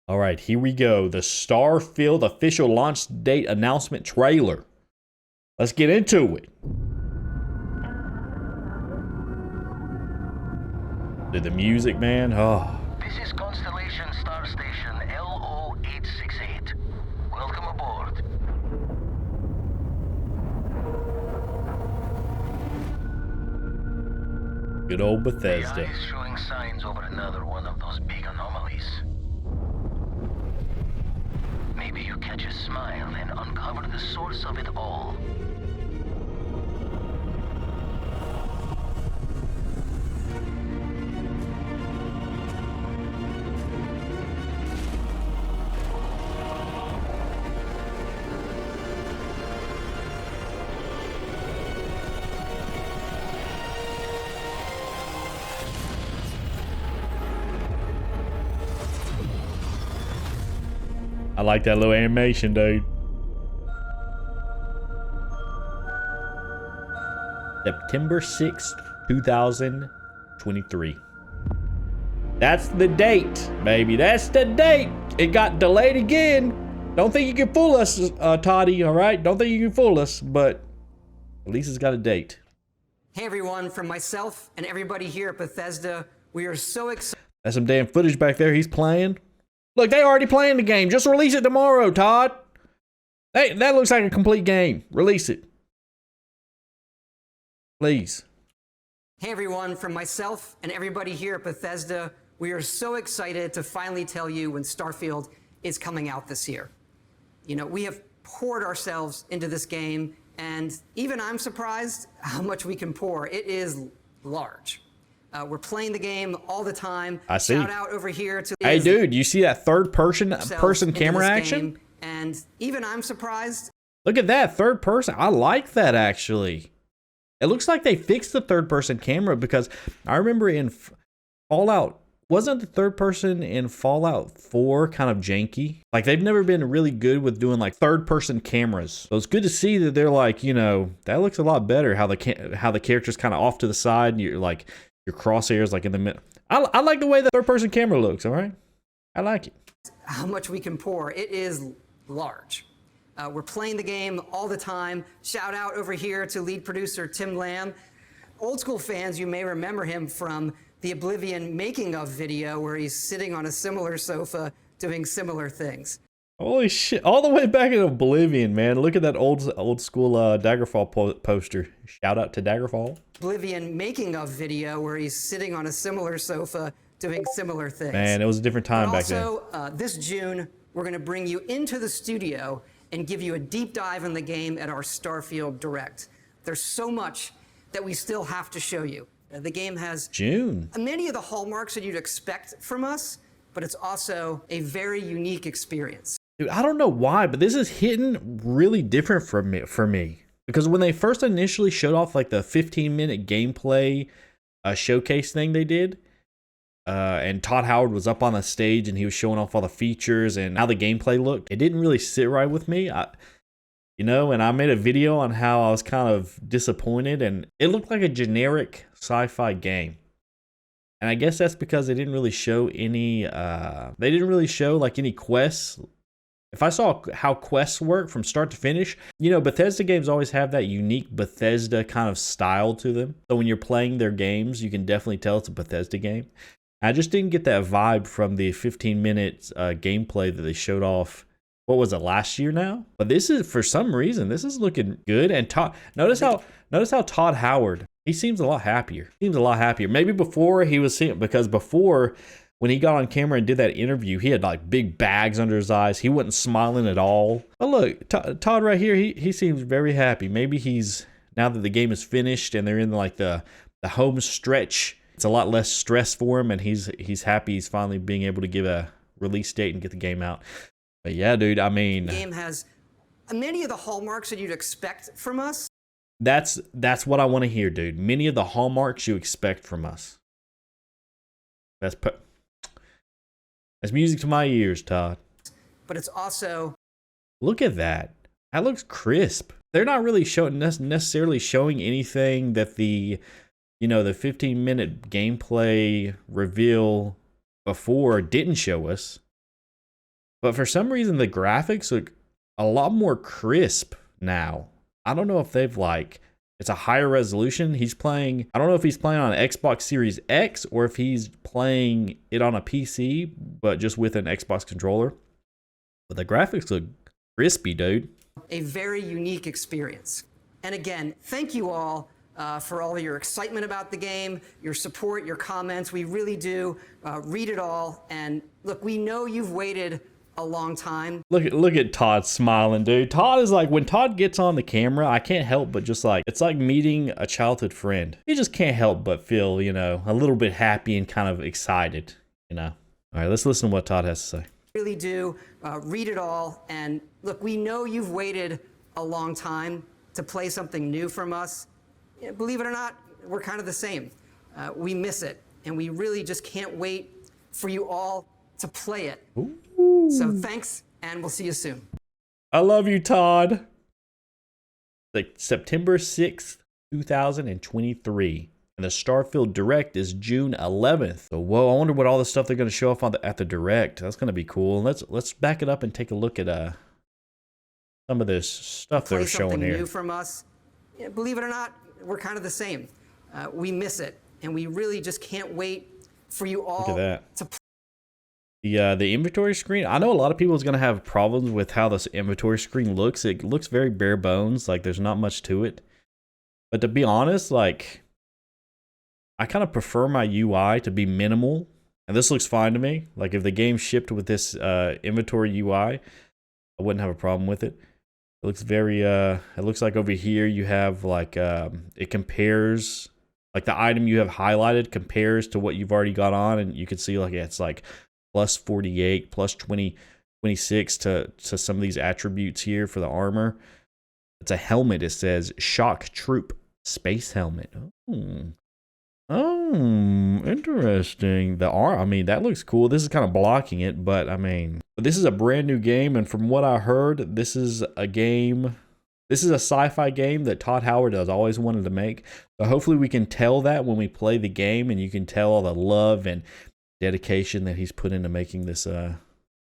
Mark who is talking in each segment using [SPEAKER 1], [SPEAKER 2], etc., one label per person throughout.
[SPEAKER 1] All right, here we go. The Starfield official launch date announcement trailer. Let's get into it. Dude, the music, man. Oh.
[SPEAKER 2] This is Constellation Star Station LO868. Welcome aboard.
[SPEAKER 1] Good old
[SPEAKER 2] The
[SPEAKER 1] Bethesda.
[SPEAKER 2] eye is showing signs over another one of those big anomalies. Maybe you catch a smile and uncover the source of it all.
[SPEAKER 1] I like that little animation, dude. September 6th, 2023. That's the date, baby. That's the date. It got delayed again. Don't think you can fool us, Toddy, all right? Don't think you can fool us, but at least it's got a date.
[SPEAKER 3] Hey everyone, from myself and everybody here at Bethesda, we are so excited.
[SPEAKER 1] That's some damn footage back there he's playing. Look, they already playing the game. Just release it tomorrow, Todd. Hey, that looks like a complete game. Release it. Please.
[SPEAKER 3] Hey everyone, from myself and everybody here at Bethesda, we are so excited to finally tell you when Starfield is coming out this year. You know, we have poured ourselves into this game, and even I'm surprised how much we can pour. It is large. We're playing the game all the time.
[SPEAKER 1] I see.
[SPEAKER 3] Shout out over here to
[SPEAKER 1] Hey, dude, you see that third person
[SPEAKER 3] into
[SPEAKER 1] camera
[SPEAKER 3] this
[SPEAKER 1] action?
[SPEAKER 3] game, and even I'm surprised.
[SPEAKER 1] Look at that third person. I like that, actually. It looks like they fixed the third person camera, because I remember in Fallout, wasn't the third person in Fallout 4 kind of janky? Like, they've never been really good with doing like third person cameras. So it's good to see that they're like, you know, that looks a lot better. How the character's kind of off to the side, and you're like, your crosshairs like in the middle. I like the way the third person camera looks. All right, I like it.
[SPEAKER 3] How much we can pour. It is large. We're playing the game all the time. Shout out over here to lead producer Tim Lamb. Old school fans, you may remember him from the Oblivion making of video where he's sitting on a similar sofa doing similar things.
[SPEAKER 1] Holy shit! All the way back in Oblivion, man. Look at that old school Daggerfall poster. Shout out to Daggerfall.
[SPEAKER 3] Oblivion making of video where he's sitting on a similar sofa doing similar things.
[SPEAKER 1] Man, it was a different time back then.
[SPEAKER 3] Also, this June, we're going to bring you into the studio and give you a deep dive in the game at our Starfield Direct. There's so much that we still have to show you. The game has
[SPEAKER 1] June.
[SPEAKER 3] Many of the hallmarks that you'd expect from us, but it's also a very unique experience.
[SPEAKER 1] Dude, I don't know why, but this is hitting really different for me. Because when they first initially showed off like the 15-minute gameplay showcase thing they did, and Todd Howard was up on the stage and he was showing off all the features and how the gameplay looked, it didn't really sit right with me. And I made a video on how I was kind of disappointed, and it looked like a generic sci-fi game. And I guess that's because they didn't really show any, like any quests. If I saw how quests work from start to finish, Bethesda games always have that unique Bethesda kind of style to them. So when you're playing their games, you can definitely tell it's a Bethesda game. I just didn't get that vibe from the 15-minute gameplay that they showed off. What was it, last year now? But this is, for some reason, this is looking good. And notice how Todd Howard, he seems a lot happier. Maybe before he was seeing, because before, when he got on camera and did that interview, he had like big bags under his eyes. He wasn't smiling at all. But look, Todd right here, he seems very happy. Maybe he's, now that the game is finished and they're in like the home stretch, it's a lot less stress for him, and he's happy he's finally being able to give a release date and get the game out. But yeah, dude, I mean,
[SPEAKER 3] the game has many of the hallmarks that you'd expect from us.
[SPEAKER 1] That's what I want to hear, dude. Many of the hallmarks you expect from us. That's music to my ears, Todd.
[SPEAKER 3] But it's also,
[SPEAKER 1] look at that. That looks crisp. They're not really necessarily showing anything that the 15-minute gameplay reveal before didn't show us. But for some reason, the graphics look a lot more crisp now. I don't know if they've like, it's a higher resolution. He's playing, I don't know if he's playing on an Xbox Series X or if he's playing it on a PC, but just with an Xbox controller. But the graphics look crispy, dude.
[SPEAKER 3] A very unique experience. And again, thank you all for all of your excitement about the game, your support, your comments. We really do read it all. And look, we know you've waited a long time.
[SPEAKER 1] Look at Todd smiling, dude. Todd is like, when Todd gets on the camera, I can't help but just like, it's like meeting a childhood friend. You just can't help but feel, you know, a little bit happy and kind of excited, you know. All right, let's listen to what Todd has to say.
[SPEAKER 3] Really do read it all. And look, we know you've waited a long time to play something new from us. Believe it or not, we're kind of the same. We miss it, and we really just can't wait for you all to play it.
[SPEAKER 1] Ooh.
[SPEAKER 3] So thanks, and we'll see you soon.
[SPEAKER 1] I love you, Todd. Like September 6th, 2023. And the Starfield Direct is June 11th. So, whoa, I wonder what all the stuff they're going to show off on at the Direct. That's going to be cool. Let's back it up and take a look at some of this stuff they're showing here.
[SPEAKER 3] New from us. Believe it or not, we're kind of the same. We miss it, and we really just can't wait for you all
[SPEAKER 1] Look at that.
[SPEAKER 3] to play.
[SPEAKER 1] The inventory screen, I know a lot of people is going to have problems with how this inventory screen looks. It looks very bare bones, like there's not much to it. But to be honest, like, I kind of prefer my UI to be minimal, and this looks fine to me. Like, if the game shipped with this inventory UI, I wouldn't have a problem with it. It looks very, it looks like over here you have like, it compares, like the item you have highlighted compares to what you've already got on, and you can see like it's like plus 48, plus 26 to some of these attributes here for the armor. It's a helmet. It says Shock Troop Space Helmet. Oh, interesting. The arm, I mean, that looks cool. This is kind of blocking it, but I mean, this is a brand new game, and from what I heard, this is a game, this is a sci-fi game that Todd Howard has always wanted to make. So hopefully we can tell that when we play the game, and you can tell all the love and dedication that he's put into making this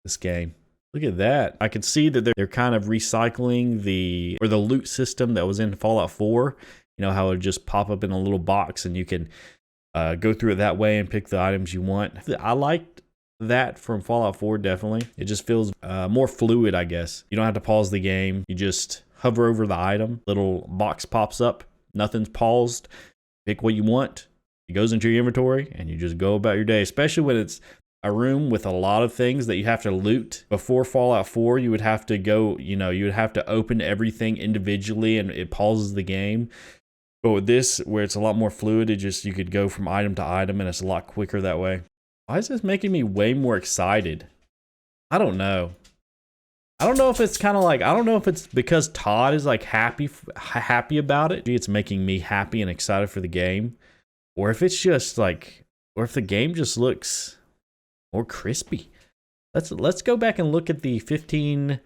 [SPEAKER 1] this game. Look at that. I can see that they're kind of recycling the loot system that was in Fallout 4. You know, how it would just pop up in a little box and you can go through it that way and pick the items you want. I liked that from Fallout 4, definitely. It just feels more fluid, I guess. You don't have to pause the game. You just hover over the item. Little box pops up. Nothing's paused. Pick what you want. It goes into your inventory and you just go about your day, especially when it's a room with a lot of things that you have to loot. Before Fallout 4, you would have to go, you know, you would have to open everything individually and it pauses the game. But with this, where it's a lot more fluid, you could go from item to item and it's a lot quicker that way. Why is this making me way more excited? I don't know. I don't know if it's kind of like, I don't know if it's because Todd is like happy about it. It's making me happy and excited for the game. Or if it's just like, or if the game just looks more crispy. Let's go back and look at the 15.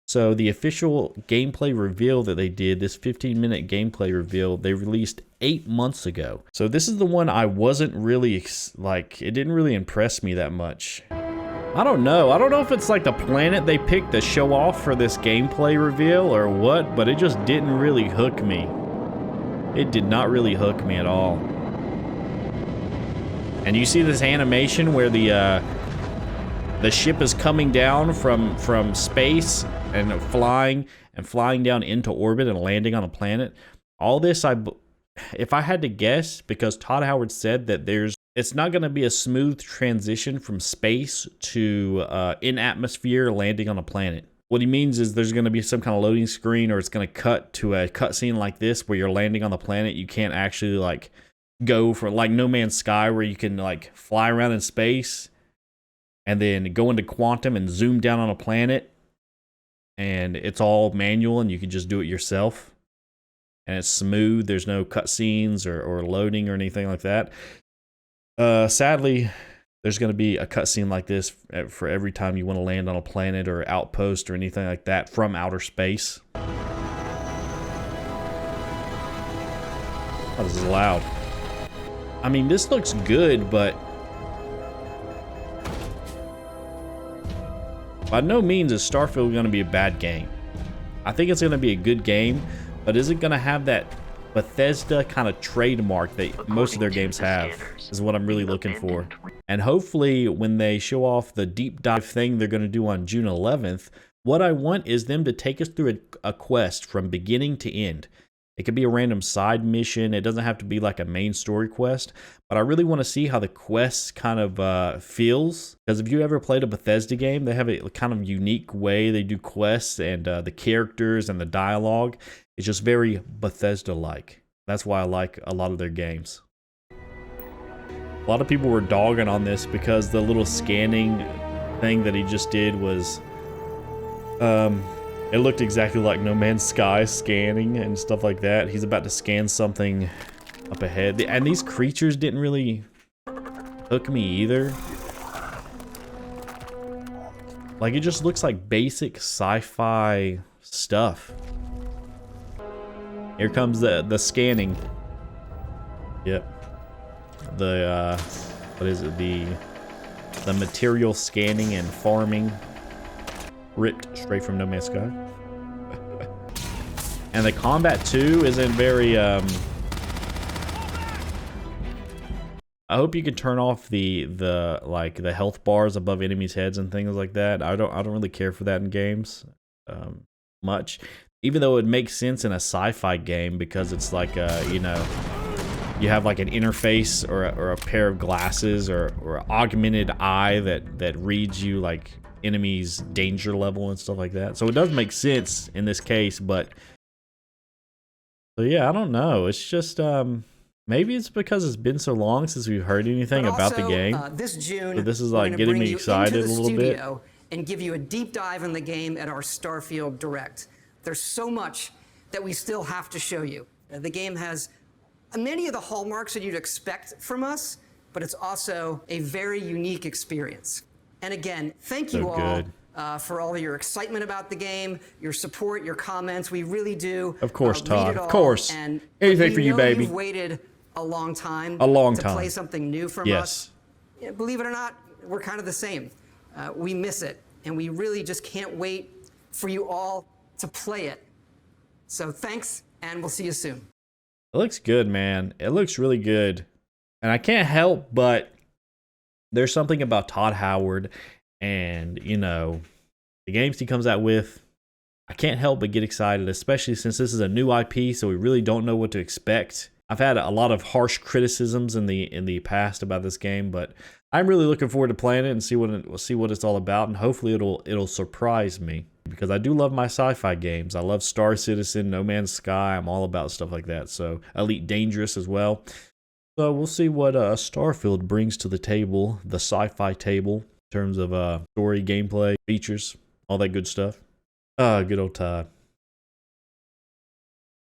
[SPEAKER 1] So the official gameplay reveal that they did, this 15-minute gameplay reveal, they released 8 months ago. So this is the one I wasn't really like, it didn't really impress me that much. I don't know. I don't know if it's like the planet they picked to show off for this gameplay reveal or what, but it just didn't really hook me. It did not really hook me at all. And you see this animation where the ship is coming down from space and flying down into orbit and landing on a planet. All this, if I had to guess, because Todd Howard said that it's not going to be a smooth transition from space to in atmosphere landing on a planet. What he means is there's going to be some kind of loading screen, or it's going to cut to a cutscene like this where you're landing on the planet. You can't actually like go for like No Man's Sky where you can like fly around in space and then go into quantum and zoom down on a planet, and it's all manual and you can just do it yourself and it's smooth. There's no cutscenes or loading or anything like that. Sadly, there's going to be a cutscene like this for every time you want to land on a planet or outpost or anything like that from outer space. Oh, this is loud. I mean, this looks good, but By no means is Starfield going to be a bad game. I think it's going to be a good game, but is it going to have that Bethesda kind of trademark that most of their games have, is what I'm really looking for. And hopefully when they show off the deep dive thing they're going to do on June 11th, what I want is them to take us through a quest from beginning to end. It could be a random side mission. It doesn't have to be like a main story quest, but I really want to see how the quest kind of feels. Because if you ever played a Bethesda game, they have a kind of unique way they do quests, and the characters and the dialogue is just very Bethesda-like. That's why I like a lot of their games. A lot of people were dogging on this because the little scanning thing that he just did was, it looked exactly like No Man's Sky scanning and stuff like that. He's about to scan something up ahead. And these creatures didn't really hook me either. Like, it just looks like basic sci-fi stuff. Here comes the scanning. Yep. The, what is it? The material scanning and farming. Ripped straight from No Man's Sky. And the combat too isn't very I hope you can turn off the health bars above enemies' heads and things like that. I don't really care for that in games much, even though it makes sense in a sci-fi game because it's like you know, you have like an interface or a pair of glasses or an augmented eye that reads you like enemies' danger level and stuff like that. So it does make sense in this case, but so yeah, I don't know. It's just maybe it's because it's been so long since we've heard anything about the game.
[SPEAKER 3] This June,
[SPEAKER 1] so this is like getting me excited a little bit.
[SPEAKER 3] And give you a deep dive in the game at our Starfield Direct. There's so much that we still have to show you. The game has many of the hallmarks that you'd expect from us, but it's also a very unique experience. And again, thank you all for all of your excitement about the game, your support, your comments. We really do.
[SPEAKER 1] Of course, Todd. Of course.
[SPEAKER 3] And
[SPEAKER 1] anything for you, baby.
[SPEAKER 3] You've waited a long time.
[SPEAKER 1] To
[SPEAKER 3] play something new from us. Yeah, believe it or not, we're kind of the same. We miss it, and we really just can't wait for you all to play it. So thanks, and we'll see you soon.
[SPEAKER 1] It looks good, man. It looks really good. And I can't help but there's something about Todd Howard and, you know, the games he comes out with. I can't help but get excited, especially since this is a new IP, so we really don't know what to expect. I've had a lot of harsh criticisms in the past about this game, but I'm really looking forward to playing it and see what it's all about, and hopefully it'll surprise me, because I do love my sci-fi games. I love Star Citizen, No Man's Sky. I'm all about stuff like that. So Elite Dangerous as well. So we'll see what Starfield brings to the table, the sci-fi table, in terms of story, gameplay, features, all that good stuff. Good old Todd.